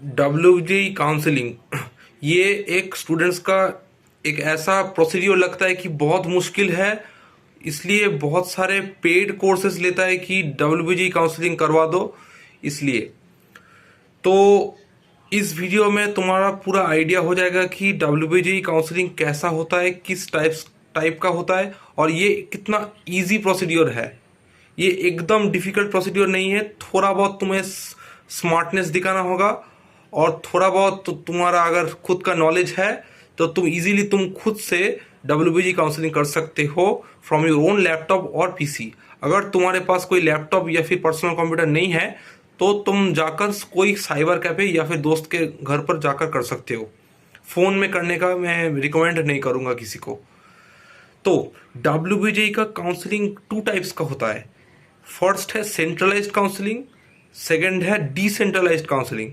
WG counselling ये एक students का एक ऐसा प्रोसीड्योर लगता है कि बहुत मुश्किल है। इसलिए बहुत सारे पेड कोर्सेज लेता है कि डब्ल्यूजी काउंसलिंग करवा दो। इसलिए तो इस वीडियो में तुम्हारा पूरा आइडिया हो जाएगा कि डब्ल्यूजी काउंसलिंग कैसा होता है, किस टाइप का होता है और ये कितना इजी प्रोसीड्योर है। ये एकदम डिफिकल्ट प्रोसीड्योर नहीं है। थोड़ा बहुत तुम्हें स्मार्टनेस दिखाना होगा और थोड़ा बहुत तो तुम्हारा अगर खुद का नॉलेज है तो तुम खुद से डब्ल्यूबीजी काउंसलिंग कर सकते हो फ्रॉम योर ओन लैपटॉप और पीसी। अगर तुम्हारे पास कोई लैपटॉप या फिर पर्सनल कंप्यूटर नहीं है तो तुम जाकर कोई साइबर कैफे या फिर दोस्त के घर पर जाकर कर सकते हो। फ़ोन में करने का मैं रिकमेंड नहीं करूँगा किसी को। तो डब्ल्यूबीजी का काउंसलिंग टू टाइप्स का होता है। फर्स्ट है सेंट्रलाइज्ड काउंसलिंग, सेकंड है डिसेंट्रलाइज्ड काउंसलिंग।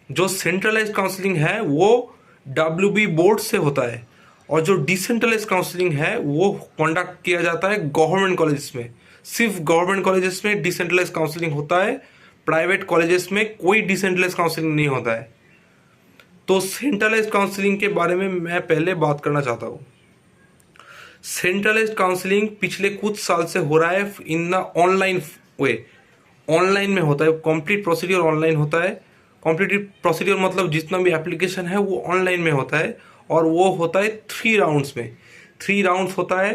जो सेंट्रलाइज्ड काउंसलिंग है वो डब्ल्यूबी बोर्ड से होता है और जो डिसेंट्रलाइज्ड काउंसलिंग है वो कंडक्ट किया जाता है गवर्नमेंट कॉलेजेस में। सिर्फ गवर्नमेंट कॉलेजेस में डिसेंट्रलाइज्ड काउंसलिंग होता है, प्राइवेट कॉलेजेस में कोई डिसेंट्रलाइज्ड काउंसलिंग नहीं होता है। तो सेंट्रलाइज्ड काउंसलिंग के बारे में मैं पहले बात करना चाहता हूँ। सेंट्रलाइज्ड काउंसलिंग पिछले कुछ साल से हो रहा है in the online way. Online में होता है, कंप्लीट प्रोसीड्योर ऑनलाइन होता है। कंप्लीट प्रोसीड्योर मतलब जितना भी एप्लीकेशन है वो ऑनलाइन में होता है और वो होता है 3 राउंड्स में। 3 राउंड्स होता है।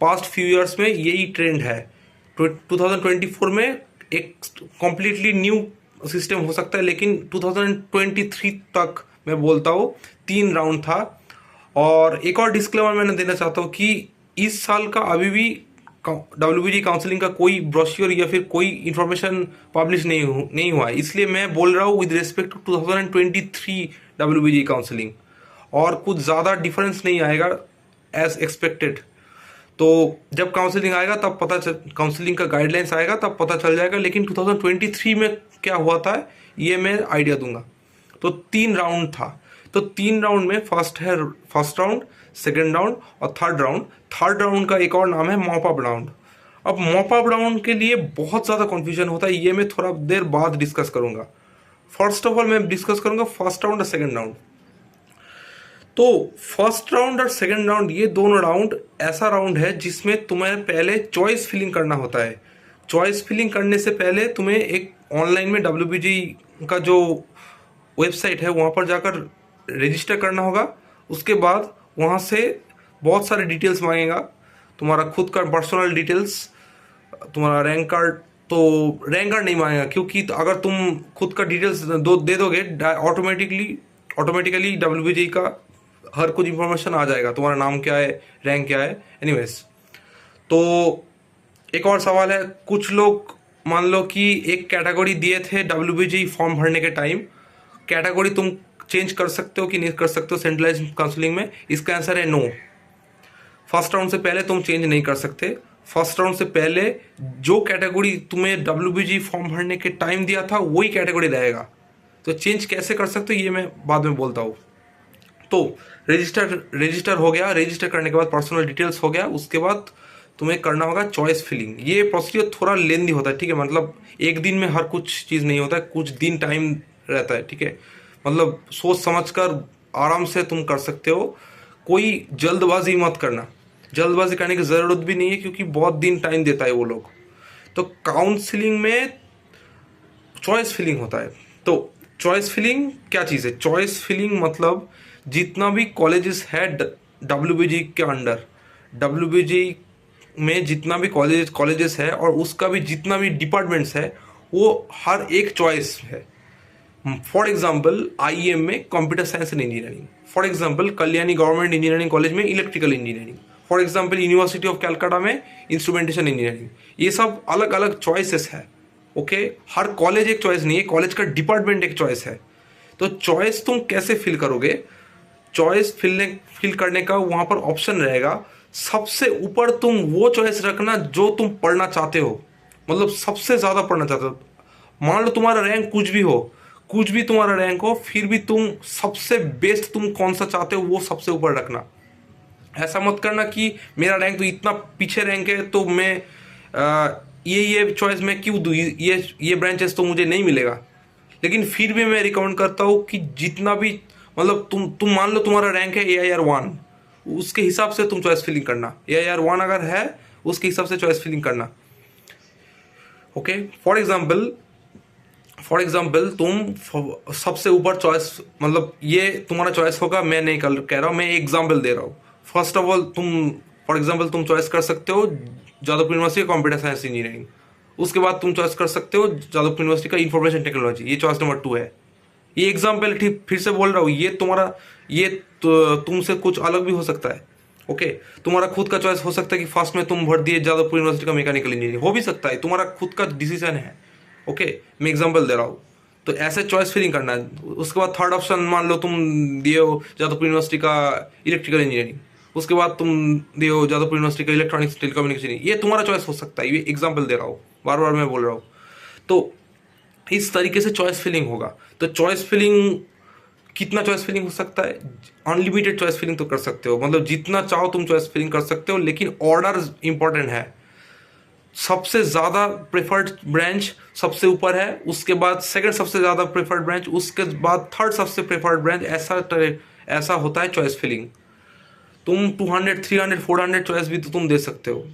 पास्ट फ्यू ईयर्स में यही ट्रेंड है। 2024 में एक कम्प्लीटली न्यू सिस्टम हो सकता है, लेकिन 2023 तक मैं बोलता हूँ 3 राउंड था। और एक और डिस्क्लेमर मैंने देना चाहता हूँ कि इस साल का अभी भी डब्ल्यूबीजी काउंसलिंग का कोई ब्रोश्योर या फिर कोई इन्फॉर्मेशन पब्लिश नहीं हुआ है। इसलिए मैं बोल रहा हूँ विद रिस्पेक्ट टू 2023 डब्ल्यूबीजी काउंसलिंग, और कुछ ज़्यादा डिफरेंस नहीं आएगा एज एक्सपेक्टेड। तो जब काउंसलिंग आएगा तब काउंसलिंग का गाइडलाइंस आएगा तब पता चल जाएगा। लेकिन 2023 में क्या हुआ था ये मैं आइडिया दूंगा। तो 3 राउंड था। तो 3 राउंड में फर्स्ट राउंड, सेकेंड राउंड और थर्ड राउंड। थर्ड राउंड का एक और नाम है मॉप अप राउंड। अब मॉप अप राउंड के लिए बहुत ज़्यादा कंफ्यूजन होता है, ये मैं थोड़ा देर बाद डिस्कस करूंगा। फर्स्ट ऑफ ऑल मैं डिस्कस करूंगा फर्स्ट राउंड और सेकेंड राउंड। तो फर्स्ट राउंड और सेकेंड राउंड ये दोनों राउंड ऐसा राउंड है जिसमें तुम्हें पहले चॉइस फिलिंग करना होता है। चॉइस फिलिंग करने से पहले तुम्हें एक ऑनलाइन में डब्ल्यूबीजी का जो वेबसाइट है वहाँ पर जाकर रजिस्टर करना होगा। उसके बाद वहाँ से बहुत सारे डिटेल्स मांगेगा, तुम्हारा खुद का पर्सनल डिटेल्स, तुम्हारा रैंक कार्ड। तो रैंक कार्ड नहीं मांगेगा क्योंकि तो अगर तुम खुद का डिटेल्स दे दोगे ऑटोमेटिकली डब्ल्यूबीजी का हर कुछ इंफॉर्मेशन आ जाएगा, तुम्हारा नाम क्या है, रैंक क्या है। एनीवेज, तो एक और सवाल है, कुछ लोग मान लो कि एक कैटेगरी दिए थे डब्ल्यूबीजी फॉर्म भरने के टाइम, कैटेगरी तुम चेंज कर सकते हो कि नहीं कर सकते हो सेंट्रलाइज्ड काउंसलिंग में? इसका आंसर है नो। फर्स्ट राउंड से पहले तुम चेंज नहीं कर सकते। फर्स्ट राउंड से पहले जो कैटेगरी तुम्हें डब्ल्यूबीजी फॉर्म भरने के टाइम दिया था वही कैटेगरी रहेगा। तो चेंज कैसे कर सकते हो ये मैं बाद में बोलता हूँ। तो रजिस्टर हो गया। रजिस्टर करने के बाद पर्सनल डिटेल्स हो गया। उसके बाद तुम्हें करना होगा चॉइस फिलिंग। ये प्रोसीजर थोड़ा लेंदी होता है, ठीक है। मतलब एक दिन में हर कुछ चीज़ नहीं होता है, कुछ दिन टाइम रहता है, ठीक है। मतलब सोच समझ कर आराम से तुम कर सकते हो। कोई जल्दबाजी मत करना। जल्दबाजी करने की ज़रूरत भी नहीं है क्योंकि बहुत दिन टाइम देता है वो लोग। तो काउंसलिंग में चॉइस फिलिंग होता है। तो चॉइस फिलिंग क्या चीज़ है? चॉइस फिलिंग मतलब जितना भी कॉलेजेस है डब्ल्यूबीजी के अंडर, डब्ल्यूबीजी में जितना भी कॉलेजेस है और उसका भी जितना भी डिपार्टमेंट्स है वो हर एक चॉइस है। फॉर एग्जाम्पल आईएम में computer science and engineering, for example Kalyani government engineering college में electrical engineering, for example university of Calcutta में इंस्ट्रूमेंटेशन इंजीनियरिंग। ये सब अलग अलग चॉइसेस है, ओके। हर कॉलेज एक चॉइस नहीं है, कॉलेज का डिपार्टमेंट एक चॉइस है। तो चॉइस तुम कैसे फिल करोगे? चॉइस फिल करने का वहाँ पर ऑप्शन रहेगा। सबसे ऊपर तुम वो चॉइस रखना जो तुम पढ़ना चाहते हो, मतलब सबसे ज़्यादा पढ़ना चाहते हो। मान लो तुम्हारा रैंक कुछ भी तुम्हारा रैंक हो, फिर भी तुम सबसे बेस्ट तुम कौन सा चाहते हो वो सबसे ऊपर रखना। ऐसा मत करना कि मेरा रैंक तो इतना पीछे रैंक है तो मैं ये चॉइस मैं क्यों दूँ, ये ब्रांचेस तो मुझे नहीं मिलेगा। लेकिन फिर भी मैं रिकमेंड करता हूँ कि जितना भी मतलब तुम मान लो तुम्हारा रैंक है AIR 1, उसके हिसाब से तुम चॉइस फिलिंग करना। AIR 1 अगर है उसके हिसाब से चॉइस फिलिंग करना। ओके, फॉर एग्जाम्पल तुम सबसे ऊपर चॉइस, मतलब ये तुम्हारा चॉइस होगा, मैं नहीं कह रहा हूँ, मैं एग्जाम्पल दे रहा हूँ। First of all for example तुम चॉइस कर सकते हो Jadavpur university computer science engineering. उसके बाद तुम चॉइस कर सकते हो जादवपुर यूनिवर्सिटी का इंफॉर्मेशन टेक्नोलॉजी, ये चॉइस नंबर 2 है। ये एग्जाम्पल, ठीक फिर से बोल रहा हूँ, ये तुम्हारा ये तुमसे कुछ अलग भी हो सकता है। ओके, तुम्हारा खुद का चॉइस हो सकता है कि फर्स्ट में तुम भर दिए जादवपुर यूनिवर्सिटी का मैकेनिकल इंजीनियरिंग, हो भी सकता है, तुम्हारा खुद का डिसीजन है। ओके, मैं एग्जाम्पल दे रहा हूँ, तो ऐसे चॉइस फिलिंग करना है। उसके बाद थर्ड ऑप्शन मान लो तुम दिए हो जादवपुर यूनिवर्सिटी का इलेक्ट्रिकल इंजीनियरिंग, उसके बाद तुम दिए हो जादवपुर यूनिवर्सिटी का इलेक्ट्रॉनिक्स टेलीकम्युनिकेशन, ये तुम्हारा चॉइस हो सकता है। ये एग्जाम्पल दे रहा हूँ, बार बार मैं बोल रहा हूँ। तो इस तरीके से चॉइस फिलिंग होगा। तो चॉइस फिलिंग, कितना चॉइस फिलिंग हो सकता है? अनलिमिटेड चॉइस फिलिंग तो कर सकते हो, मतलब जितना चाहो तुम चॉइस फिलिंग कर सकते हो, लेकिन ऑर्डर इंपॉर्टेंट है। सबसे ज़्यादा प्रेफर्ड ब्रांच सबसे ऊपर है, उसके बाद सेकंड सबसे ज़्यादा प्रेफर्ड ब्रांच, उसके बाद थर्ड सबसे प्रेफर्ड ब्रांच, ऐसा होता है चॉइस फिलिंग। तुम 200, 300, 400 चॉइस भी तो तुम दे सकते हो।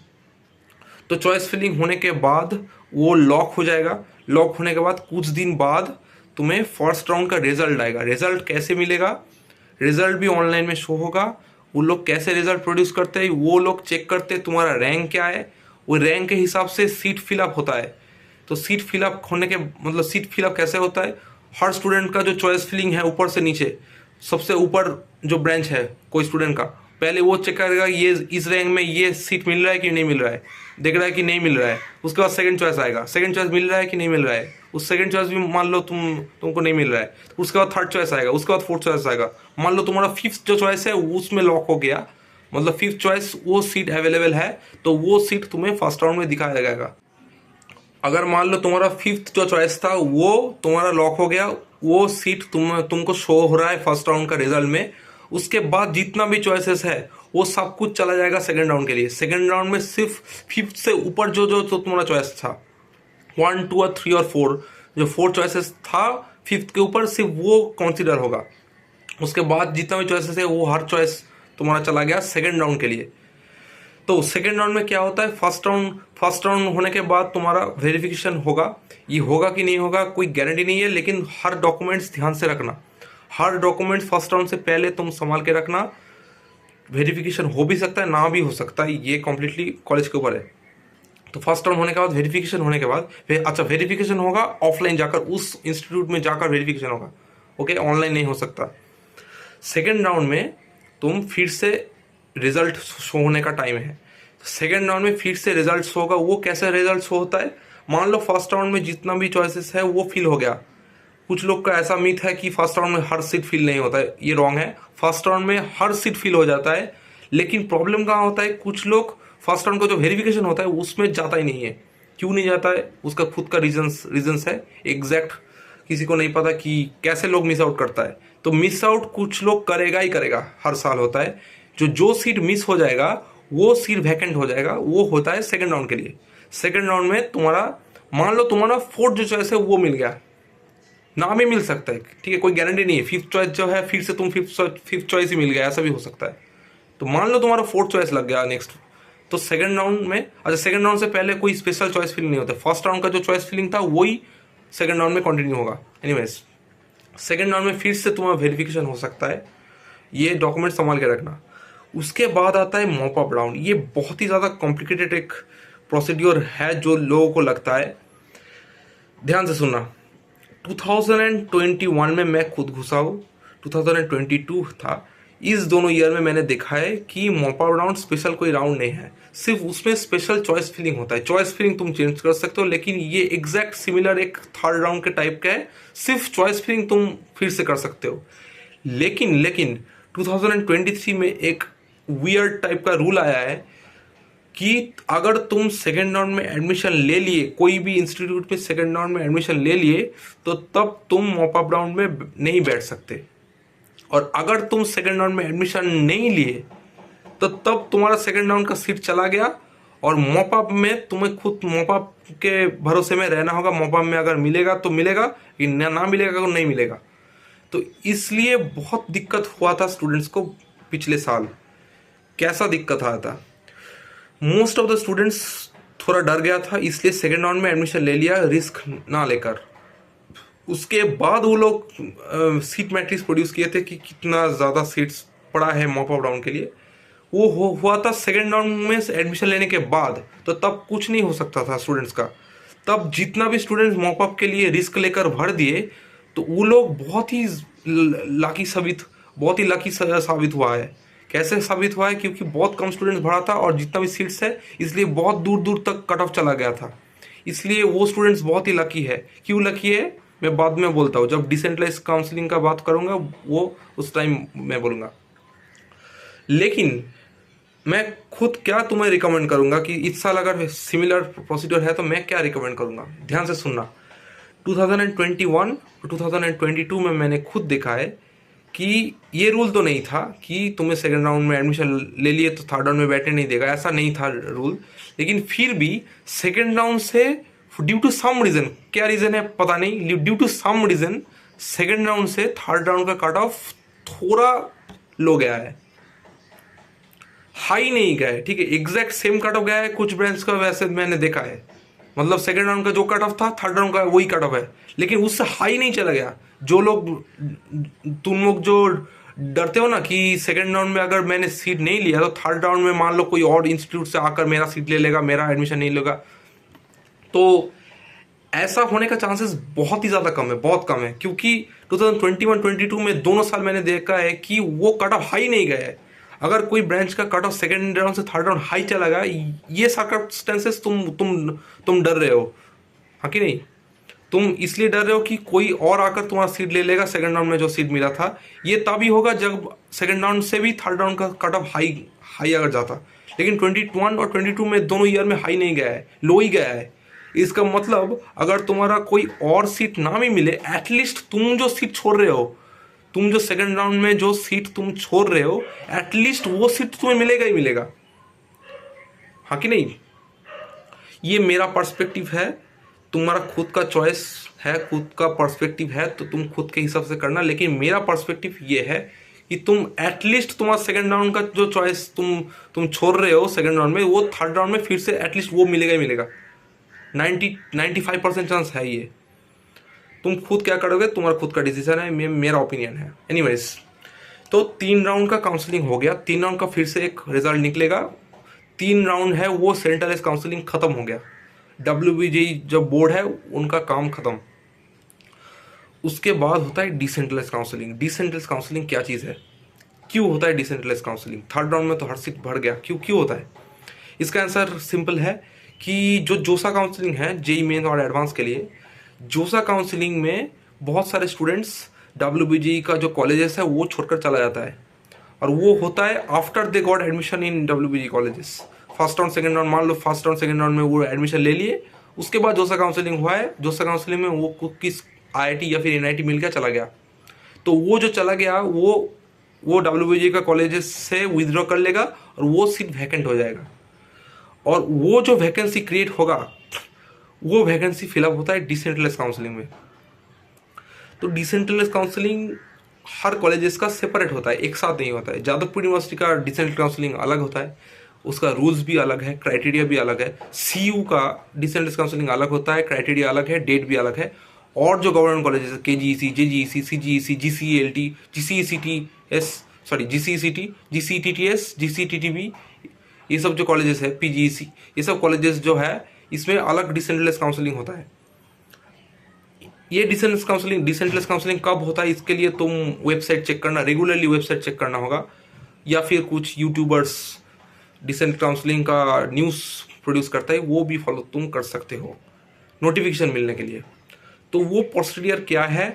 तो चॉइस फिलिंग होने के बाद वो लॉक हो जाएगा। लॉक होने के बाद कुछ दिन बाद तुम्हें फर्स्ट राउंड का रिजल्ट आएगा। रिजल्ट कैसे मिलेगा? रिजल्ट भी ऑनलाइन में शो होगा। वो लोग कैसे रिजल्ट प्रोड्यूस करते हैं, वो लोग चेक करते हैं तुम्हारा रैंक क्या है, वो रैंक के हिसाब से सीट फिलअप होता है। तो सीट फिलअप होने के मतलब सीट फिलअप कैसे होता है? हर स्टूडेंट का जो चॉइस फिलिंग है ऊपर से नीचे, सबसे ऊपर जो ब्रांच है कोई स्टूडेंट का, पहले वो चेक करेगा ये इस रैंक में ये सीट मिल रहा है कि नहीं मिल रहा है, देख रहा है कि नहीं मिल रहा है। उसके बाद सेकंड चॉइस आएगा, सेकंड चॉइस मिल रहा है कि नहीं मिल रहा है, उस सेकंड चॉइस भी मान लो तुमको नहीं मिल रहा है, उसके बाद थर्ड चॉइस आएगा, उसके बाद फोर्थ चॉइस आएगा। मान लो तुम्हारा फिफ्थ जो चॉइस है उसमें लॉक हो गया, मतलब फिफ्थ चॉइस वो सीट अवेलेबल है, तो वो सीट तुम्हें फर्स्ट राउंड में दिखाया जाएगा। अगर मान लो तुम्हारा फिफ्थ जो चॉइस था वो तुम्हारा लॉक हो गया, वो सीट तुमको शो हो रहा है फर्स्ट राउंड का रिजल्ट में, उसके बाद जितना भी चॉइसेस है वो सब कुछ चला जाएगा सेकंड राउंड के लिए। सेकंड राउंड में सिर्फ फिफ्थ से ऊपर जो जो तो तुम्हारा चॉइस था 1, 2 और 3 और 4, जो 4 चॉइसेस था फिफ्थ के ऊपर, सिर्फ वो कंसिडर होगा। उसके बाद जितना भी चॉइसेस है वो हर चॉइस तुम्हारा चला गया सेकंड राउंड के लिए। तो सेकेंड राउंड में क्या होता है? फर्स्ट राउंड होने के बाद तुम्हारा वेरिफिकेशन होगा। ये होगा कि नहीं होगा कोई गारंटी नहीं है, लेकिन हर डॉक्यूमेंट्स ध्यान से रखना। हर डॉक्यूमेंट्स फर्स्ट राउंड से पहले तुम संभाल के रखना। वेरिफिकेशन हो भी सकता है, ना भी हो सकता है, ये कम्प्लीटली कॉलेज के ऊपर है। तो फर्स्ट राउंड होने के बाद वेरिफिकेशन होने के बाद अच्छा वेरिफिकेशन होगा ऑफलाइन जाकर, उस इंस्टीट्यूट में जाकर वेरिफिकेशन होगा। ओके, ऑनलाइन नहीं हो सकता। सेकेंड राउंड में तुम फिर से रिजल्ट शो होने का टाइम है। सेकेंड राउंड में फिर से रिजल्ट शो होगा। वो कैसे रिजल्ट शो होता है? मान लो फर्स्ट राउंड में जितना भी चॉइसेस है वो फिल हो गया। कुछ लोग का ऐसा मिथ है कि फर्स्ट राउंड में हर सीट फिल नहीं होता है, ये रॉन्ग है। फर्स्ट राउंड में हर सीट फिल हो जाता है, लेकिन प्रॉब्लम कहाँ होता है? कुछ लोग फर्स्ट राउंड का जो वेरिफिकेशन होता है उसमें जाता ही नहीं है। क्यों नहीं जाता है? उसका खुद का रीजंस है, एग्जैक्ट किसी को नहीं पता कि कैसे लोग मिस आउट करता है। तो मिस आउट कुछ लोग करेगा ही करेगा, हर साल होता है। जो सीट मिस हो जाएगा वो सीट वैकेंट हो जाएगा, वो होता है सेकंड राउंड के लिए। सेकंड राउंड में तुम्हारा मान लो तुम्हारा फोर्थ जो चॉइस है वो मिल गया, ना भी मिल सकता है, ठीक है, कोई गारंटी नहीं है। फिफ्थ चॉइस जो है फिर से तुम फिफ्थ चॉइस ही मिल गया, ऐसा भी हो सकता है। तो मान लो तुम्हारा फोर्थ चॉइस लग गया नेक्स्ट, तो सेकंड राउंड में अच्छा सेकंड राउंड से पहले कोई स्पेशल चॉइस फिलिंग नहीं होता। फर्स्ट राउंड का जो चॉइस फिलिंग था वही सेकंड राउंड में कंटिन्यू होगा। एनीवेज, सेकंड राउंड में फिर से तुम्हारा वेरिफिकेशन हो सकता है, ये डॉक्यूमेंट संभाल के रखना। उसके बाद आता है मॉप अप राउंड। ये बहुत ही ज़्यादा कॉम्प्लिकेटेड एक प्रोसीड्योर है जो लोगों को लगता है। ध्यान से सुनना, 2021 में मैं खुद घुसा हूँ, 2022 था, इस दोनों ईयर में मैंने देखा है कि मॉप अप राउंड स्पेशल कोई राउंड नहीं है, सिर्फ उसमें स्पेशल चॉइस फिलिंग होता है। चॉइस फिलिंग तुम चेंज कर सकते हो, लेकिन ये एग्जैक्ट सिमिलर एक थर्ड राउंड के टाइप का है, सिर्फ चॉइस फिलिंग तुम फिर से कर सकते हो। लेकिन 2023 में एक वियर्ड टाइप का रूल आया है कि अगर तुम सेकेंड राउंड में एडमिशन ले लिए, कोई भी इंस्टीट्यूट में सेकेंड राउंड में एडमिशन ले लिए, तो तब तुम मॉप अप राउंड में नहीं बैठ सकते। और अगर तुम सेकेंड राउंड में एडमिशन नहीं लिए तो तब तुम्हारा सेकेंड राउंड का सीट चला गया और मॉप अप में तुम्हें खुद मॉप अप के भरोसे में रहना होगा। मॉप अप में अगर मिलेगा तो मिलेगा, कि ना मिलेगा तो नहीं मिलेगा। तो इसलिए बहुत दिक्कत हुआ था स्टूडेंट्स को पिछले साल। कैसा दिक्कत आया था, मोस्ट ऑफ द स्टूडेंट्स थोड़ा डर गया था, इसलिए सेकेंड राउंड में एडमिशन ले लिया रिस्क ना लेकर। उसके बाद वो लोग सीट मैट्रिक्स प्रोड्यूस किए थे कि कितना ज़्यादा सीट्स पड़ा है मॉप अप राउंड के लिए। वो हुआ था सेकेंड राउंड में एडमिशन लेने के बाद, तो तब कुछ नहीं हो सकता था स्टूडेंट्स का। तब जितना भी स्टूडेंट्स मॉप अप के लिए रिस्क लेकर भर दिए, तो वो लोग बहुत ही लकी साबित हुआ है। कैसे साबित हुआ है, क्योंकि बहुत कम स्टूडेंट्स भरा था और जितना भी सीट्स है इसलिए बहुत दूर दूर तक कट ऑफ चला गया था। इसलिए वो स्टूडेंट्स बहुत ही लकी है। क्यों लकी है मैं बाद में बोलता हूँ, जब डिसेंट्रलाइज काउंसलिंग का बात करूँगा वो उस टाइम मैं बोलूँगा। लेकिन मैं खुद क्या तुम्हें रिकमेंड करूँगा कि इस साल अगर सिमिलर प्रोसीजर है तो मैं क्या रिकमेंड करूँगा, ध्यान से सुनना। 2021 और 2022 में मैंने खुद देखा है कि ये रूल तो नहीं था कि तुम्हें सेकेंड राउंड में एडमिशन ले लिए तो थर्ड राउंड में बैठने नहीं देगा, ऐसा नहीं था रूल। लेकिन फिर भी सेकेंड राउंड से ड्यू टू सम रीज़न, क्या रीज़न है पता नहीं, due to some reason second round से थर्ड राउंड का कट ऑफ थोड़ा लो गया है, हाई नहीं गया है। ठीक है, एग्जैक्ट सेम कट ऑफ गया है कुछ ब्रांच का, वैसे मैंने देखा है। मतलब सेकेंड राउंड का जो कट ऑफ था थर्ड राउंड का वही कट ऑफ है, लेकिन उससे हाई नहीं चला गया। जो लोग, तुम लोग जो डरते हो ना कि सेकेंड राउंड में अगर मैंने सीट नहीं लिया तो थर्ड राउंड में मान लो कोई और इंस्टीट्यूट से आकर मेरा सीट ले लेगा, मेरा एडमिशन नहीं लेगा, तो ऐसा होने का चांसेस बहुत ही ज़्यादा कम है, बहुत कम है। क्योंकि 2021-22 में दोनों साल मैंने देखा है कि वो कट ऑफ हाई नहीं गया है। अगर कोई ब्रांच का कट ऑफ सेकेंड राउंड से थर्ड राउंड हाई चला गया, ये सर्कमस्टेंसेस तुम डर रहे हो, हाँ कि नहीं? तुम इसलिए डर रहे हो कि कोई और आकर तुम्हारा सीट ले लेगा सेकंड राउंड में जो सीट मिला था। ये तभी होगा जब सेकंड राउंड से भी थर्ड राउंड का कट ऑफ हाई अगर जाता। लेकिन 21 और 22 में दोनों ईयर में हाई नहीं गया है, लो ही गया है। इसका मतलब अगर तुम्हारा कोई और सीट ना भी मिले, एटलीस्ट तुम जो सीट छोड़ रहे हो, तुम जो सेकंड राउंड में जो सीट तुम छोड़ रहे हो, एटलीस्ट वो सीट तुम्हें मिलेगा ही मिलेगा, हाँ कि नहीं? ये मेरा पर्सपेक्टिव है, तुम्हारा खुद का चॉइस है, खुद का पर्सपेक्टिव है, तो तुम खुद के हिसाब से करना। लेकिन मेरा पर्सपेक्टिव ये है कि तुम एटलीस्ट तुम्हारा सेकंड राउंड का जो चॉइस तुम छोड़ रहे हो सेकंड राउंड में, वो थर्ड राउंड में फिर से एटलीस्ट वो मिलेगा ही मिलेगा। 95% चांस है ये। तुम खुद क्या करोगे तुम्हारा खुद का डिसीजन है, मेरा ओपिनियन है। एनीवेज, तो 3 राउंड का काउंसलिंग हो गया, 3 राउंड का फिर से एक रिजल्ट निकलेगा। 3 राउंड है वो सेंट्रलाइज काउंसलिंग खत्म हो गया, WBJ जो बोर्ड है उनका काम खत्म। उसके बाद होता है डिसेंट्रलाइज काउंसलिंग। डिसेंट्रलाइज काउंसलिंग क्या चीज़ है, क्यों होता है डिसेंट्रलाइज काउंसलिंग? थर्ड राउंड में तो हर सीट भर गया, क्यों होता है? इसका आंसर सिंपल है कि जो जोसा काउंसलिंग है जेई मेन और एडवांस के लिए, जोसा काउंसलिंग में बहुत सारे स्टूडेंट्स WBJ का जो कॉलेजेस है वो छोड़कर चला जाता है, और वो होता है after they got admission in WBJ colleges. First round second round, मान लो फर्स्ट राउंड सेकंड राउंड में वो एडमिशन ले लिए, उसके बाद जोसा काउंसलिंग हुआ है, जोसा काउंसलिंग में वो किस IIT या फिर NIT मिल गया चला गया, तो वो जो चला गया वो WBJ का कॉलेजेस से विदड्रॉ कर लेगा और वो सीट वैकेंट हो जाएगा। और वो जो वैकेंसी क्रिएट होगा वो वैकेंसी फिलअप होता है डिसेंट्रलाइज काउंसलिंग में। तो डिसेंट्रलाइज काउंसलिंग हर कॉलेजेस का सेपरेट होता है, एक साथ नहीं होता है। जादवपुर यूनिवर्सिटी का डिसेंट्रलाइज काउंसलिंग अलग होता है, उसका रूल्स भी अलग है, क्राइटेरिया भी अलग है। CU का डिसेंट्रलाइज काउंसलिंग अलग होता है, क्राइटेरिया अलग है, डेट भी अलग है। और जो गवर्नमेंट कॉलेजेस है KGEC, JGEC, CGEC, GCELT, GCETTS, GCTTB, ये सब जो कॉलेजेस है, PGEC, ये सब कॉलेजेस जो है इसमें अलग डिसेंट्रलाइज काउंसलिंग होता है। ये डिसेंट्रलाइज काउंसलिंग कब होता है, इसके लिए तुम वेबसाइट चेक करना, रेगुलरली वेबसाइट चेक करना होगा, या फिर कुछ यूट्यूबर्स डिसेंट काउंसलिंग का न्यूज़ प्रोड्यूस करता है वो भी फॉलो तुम कर सकते हो नोटिफिकेशन मिलने के लिए। तो वो प्रोसीडियर क्या है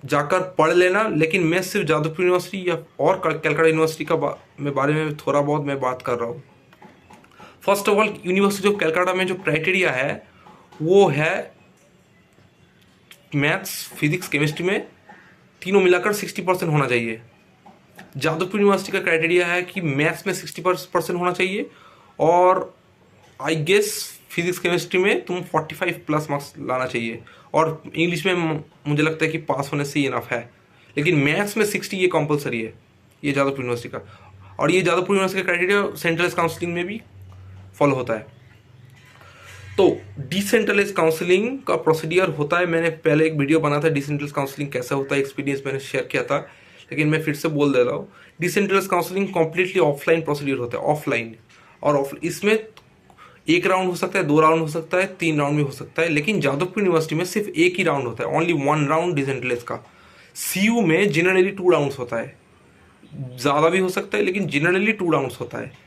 जाकर पढ़ लेना। लेकिन मैं सिर्फ जादवपुर यूनिवर्सिटी या और कलकत्ता यूनिवर्सिटी का बारे में थोड़ा बहुत मैं बात कर रहा हूँ। First of all, university of Calcutta में जो क्राइटेरिया है वो है मैथ्स, फिजिक्स, केमिस्ट्री में तीनों मिलाकर 60% होना चाहिए। जादवपुर यूनिवर्सिटी का क्राइटेरिया है कि मैथ्स में 60% होना चाहिए और आई गेस फिजिक्स केमिस्ट्री में तुम 45 प्लस मार्क्स लाना चाहिए, और इंग्लिश में मुझे लगता है कि पास होने से इनफ है। लेकिन मैथ्स में 60 ये कंपलसरी है, ये जादवपुर यूनिवर्सिटी का। और ये जादवपुर यूनिवर्सिटी का क्राइटेरिया सेंट्रल काउंसलिंग में भी फॉलो होता है। तो डिसेंट्रलाइज काउंसलिंग का प्रोसीडियर होता है, मैंने पहले एक वीडियो बना था डिसेंट्रलाइज काउंसलिंग कैसा होता है, एक्सपीरियंस मैंने शेयर किया था, लेकिन मैं फिर से बोल दे रहा हूँ। Decentralise counselling completely offline procedure होता है, ऑफलाइन। और इसमें एक राउंड हो सकता है, 2 राउंड हो सकता है, 3 राउंड भी हो सकता है, लेकिन जादवपुर यूनिवर्सिटी में सिर्फ एक ही राउंड होता है, ओनली 1 राउंड डिसेंट्रलाइज का। सीयू में जनरली 2 राउंड्स होता है, ज़्यादा भी हो सकता है, लेकिन जनरली 2 राउंड्स होता है।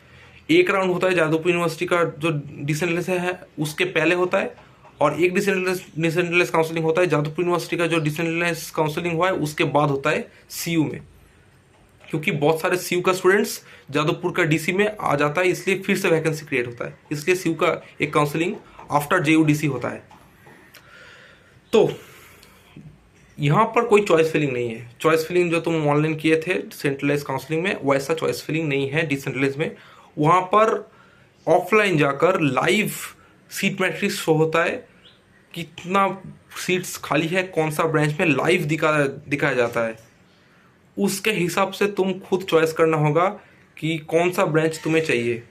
एक राउंड होता है जादवपुर यूनिवर्सिटी का जो डिसेंट्रलाइज है उसके पहले होता है, और एक डिसेंट्रलाइज काउंसलिंग होता है जादवपुर यूनिवर्सिटी का जो डिसेंट्रलाइज काउंसलिंग हुआ है उसके बाद होता है सीयू में। क्योंकि बहुत सारे सीयू का स्टूडेंट्स जादवपुर का डीसी में आ जाता है, इसलिए फिर से वैकेंसी क्रिएट होता है, इसलिए सीयू का एक काउंसलिंग आफ्टर जेयूडीसी होता है। तो यहाँ पर कोई चॉइस फिलिंग नहीं है। चॉइस फिलिंग जो तुम ऑनलाइन किए थे सेंट्रलाइज काउंसलिंग में, वैसा चॉइस फिलिंग नहीं है डिसेंट्रलाइज में। वहाँ पर ऑफलाइन जाकर लाइव सीट मैट्रिक्स शो होता है, कितना सीट्स खाली है कौन सा ब्रांच में, लाइव दिखाया जाता है। उसके हिसाब से तुम खुद चॉइस करना होगा कि कौन सा ब्रांच तुम्हें चाहिए।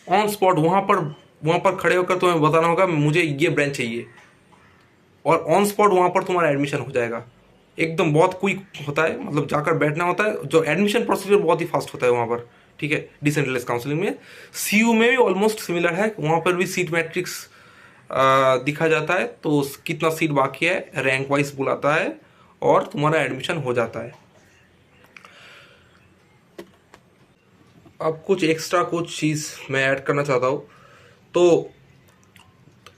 ऑन स्पॉट वहाँ पर खड़े होकर तुम्हें बताना होगा मुझे ये ब्रांच चाहिए, और ऑन स्पॉट वहाँ पर तुम्हारा एडमिशन हो जाएगा। एकदम बहुत क्विक होता है, मतलब जाकर बैठना होता है, जो एडमिशन प्रोसीजर बहुत ही फास्ट होता है वहाँ पर, ठीक है। डिसेंट्रलाइज काउंसलिंग में सीयू में भी ऑलमोस्ट सिमिलर है, वहाँ पर भी सीट मैट्रिक्स दिखा जाता है, तो कितना सीट बाकी है रैंक वाइज बुलाता है और तुम्हारा एडमिशन हो जाता है। अब कुछ एक्स्ट्रा कुछ चीज़ मैं ऐड करना चाहता हूँ। तो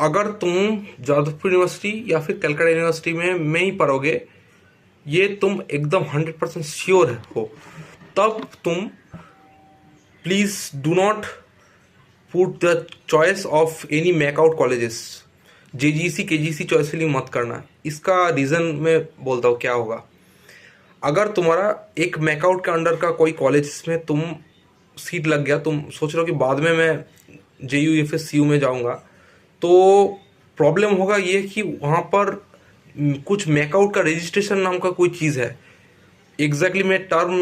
अगर तुम जादवपुर यूनिवर्सिटी या फिर कलकत्ता यूनिवर्सिटी में ही पढ़ोगे, ये तुम एकदम 100% श्योर हो, तब तुम please do not put the choice of any MAKAUT colleges. JGC KGC choice filling मत करना। इसका रीज़न मैं बोलता हूँ क्या होगा। अगर तुम्हारा एक मैकआउट के अंडर का कोई कॉलेज में तुम सीट लग गया, तुम सोच रहे हो कि बाद में मैं जेयू या फिर सीयू में जाऊंगा, तो प्रॉब्लम होगा ये कि वहाँ पर कुछ मैकआउट का रजिस्ट्रेशन नाम का कोई चीज़ है। एग्जैक्टली मैं टर्म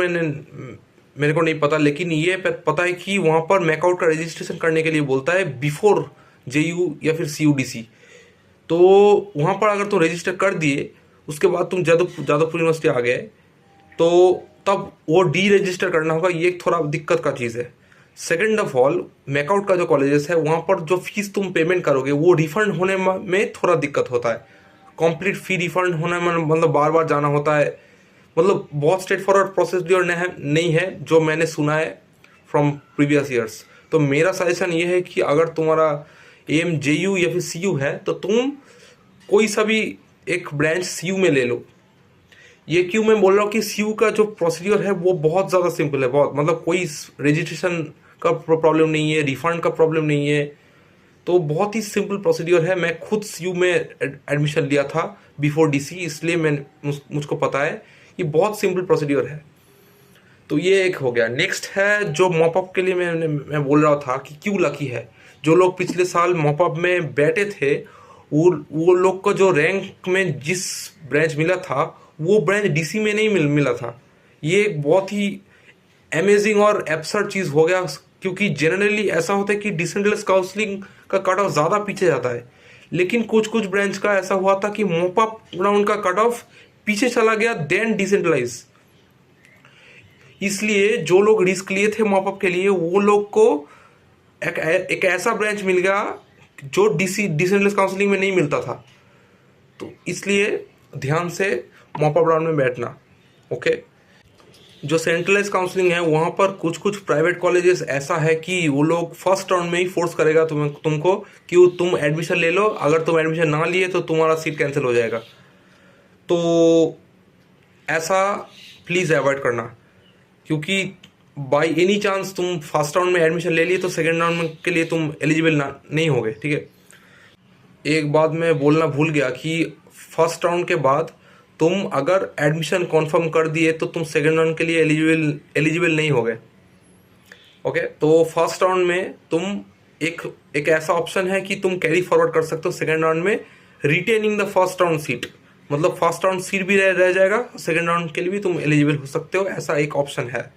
मेरे को नहीं पता, लेकिन ये पता है कि वहाँ पर मैकआउट का रजिस्ट्रेशन करने के लिए बोलता है बिफोर जेयू या फिर सीयूडीसी। तो वहाँ पर अगर तुम रजिस्टर कर दिए, उसके बाद तुम जादवपुर यूनिवर्सिटी आ गए, तो तब वो डी रजिस्टर करना होगा, ये एक थोड़ा दिक्कत का चीज़ है। सेकेंड ऑफ ऑल, मैकआउट का जो कॉलेजेस है वहाँ पर जो फीस तुम पेमेंट करोगे वो रिफंड होने में थोड़ा दिक्कत होता है। कंप्लीट फी रिफंड होने में मतलब बार बार जाना होता है, मतलब बहुत स्ट्रेट फॉरवर्ड प्रोसीड्योर नहीं है जो मैंने सुना है फ्रॉम प्रीवियस ईयर्स। तो मेरा सजेशन ये है कि अगर तुम्हारा एम जेयू या फिर सीयू है तो तुम कोई सा भी एक ब्रांच सीयू में ले लो। ये क्यों मैं बोल रहा हूँ कि सीयू का जो प्रोसीड्योर है वो बहुत ज़्यादा सिंपल है, बहुत, मतलब कोई रजिस्ट्रेशन का प्रॉब्लम नहीं है, रिफंड का प्रॉब्लम नहीं है, तो बहुत ही सिंपल प्रोसीड्योर है। मैं खुद सीयू में एडमिशन लिया था बिफोर डीसी, इसलिए मुझको पता है ये बहुत सिंपल प्रोसीड्योर है। तो ये एक हो गया। नेक्स्ट है जो मॉपअप के लिए मैं बोल रहा था कि क्यों लकी है। जो लोग पिछले साल मॉपअप में बैठे थे वो लोग को जो रैंक में जिस ब्रांच मिला था वो ब्रांच डीसी में नहीं मिला था। ये एक बहुत ही अमेजिंग और एब्सर्ड चीज़ हो गया, क्योंकि जनरली ऐसा होता है कि डिसेंट्रलाइज काउंसलिंग का कट ऑफ ज़्यादा पीछे जाता है, लेकिन कुछ ब्रांच का ऐसा हुआ था कि मॉपअप राउंड का कट ऑफ पीछे चला गया देन डिसेंट्रलाइज। इसलिए जो लोग रिस्क लिए थे मॉपअप के लिए वो लोग को एक ऐसा ब्रांच मिल गया जो डिसेंट्रलाइज काउंसलिंग में नहीं मिलता था। तो इसलिए ध्यान से मॉपअप राउंड में बैठना, ओके। जो सेंट्रलाइज काउंसलिंग है वहाँ पर कुछ प्राइवेट कॉलेजेस ऐसा है कि वो लोग फर्स्ट राउंड में ही फोर्स करेगा तुमको कि तुम एडमिशन ले लो, अगर तुम एडमिशन ना लिए तो तुम्हारा सीट कैंसिल हो जाएगा। तो ऐसा प्लीज़ अवॉइड करना, क्योंकि बाय एनी चांस तुम फर्स्ट राउंड में एडमिशन ले लिए तो सेकेंड राउंड के लिए तुम एलिजिबल नहीं होगे, ठीक है। एक बात मैं बोलना भूल गया कि फर्स्ट राउंड के बाद तुम अगर एडमिशन कॉन्फर्म कर दिए तो तुम सेकेंड राउंड के लिए एलिजिबल नहीं होगे, ओके। तो फर्स्ट राउंड में तुम एक एक ऐसा ऑप्शन है कि तुम कैरी फॉरवर्ड कर सकते हो सेकेंड राउंड में, retaining the first round seat, मतलब फर्स्ट राउंड सीट भी रह जाएगा, सेकेंड राउंड के लिए भी तुम एलिजिबल हो सकते हो, ऐसा एक ऑप्शन है।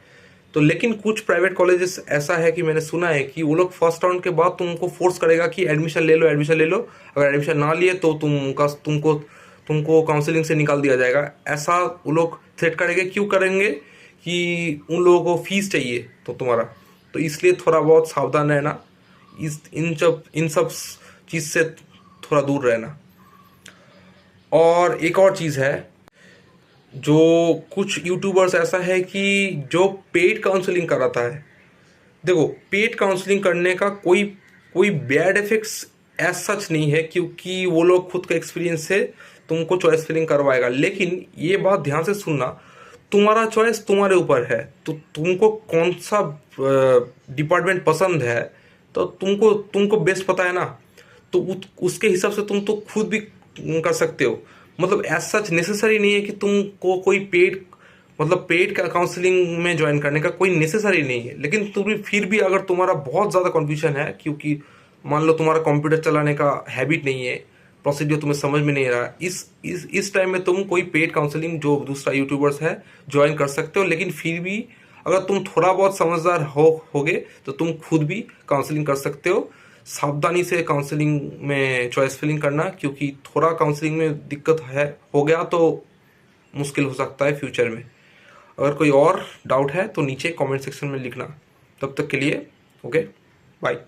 तो लेकिन कुछ प्राइवेट कॉलेजेस ऐसा है कि मैंने सुना है कि वो लोग फर्स्ट राउंड के बाद तुमको फोर्स करेगा कि एडमिशन ले लो, एडमिशन ले लो, अगर एडमिशन ना लिए तो तुमको तुमको काउंसलिंग से निकाल दिया जाएगा। ऐसा वो लोग थ्रेट करेंगे, क्यों करेंगे कि उन लोगों को फीस चाहिए तो तुम्हारा, तो इसलिए थोड़ा बहुत सावधान रहना, इन सब चीज़ से थोड़ा दूर रहना। और एक और चीज़ है, जो कुछ यूट्यूबर्स ऐसा है कि जो पेड काउंसलिंग कराता है। देखो, पेड काउंसलिंग करने का कोई कोई बैड इफेक्ट्स एज सच नहीं है, क्योंकि वो लोग खुद का एक्सपीरियंस से तुमको चॉइस फिलिंग करवाएगा। लेकिन ये बात ध्यान से सुनना, तुम्हारा चॉइस तुम्हारे ऊपर है, तो तुमको कौन सा डिपार्टमेंट पसंद है तो तुमको बेस्ट पता है ना, तो उसके हिसाब से तुम तो खुद भी कर सकते हो। मतलब एज सच नेसेसरी नहीं है कि तुमको कोई पेड का काउंसलिंग में ज्वाइन करने का कोई नेसेसरी नहीं है। लेकिन तुम्हें फिर भी अगर तुम्हारा बहुत ज़्यादा कन्फ्यूजन है, क्योंकि मान लो तुम्हारा कंप्यूटर चलाने का हैबिट नहीं है, प्रोसीड्यूर तुम्हें समझ में नहीं आ रहा, इस टाइम में तुम कोई पेड काउंसलिंग जो दूसरा यूट्यूबर्स है ज्वाइन कर सकते हो। लेकिन फिर भी अगर तुम थोड़ा बहुत समझदार होगे तो तुम खुद भी काउंसलिंग कर सकते हो। सावधानी से काउंसलिंग में चॉइस फिलिंग करना, क्योंकि थोड़ा काउंसलिंग में दिक्कत हो गया तो मुश्किल हो सकता है फ्यूचर में। अगर कोई और डाउट है तो नीचे कमेंट सेक्शन में लिखना। तब तक के लिए ओके, बाय।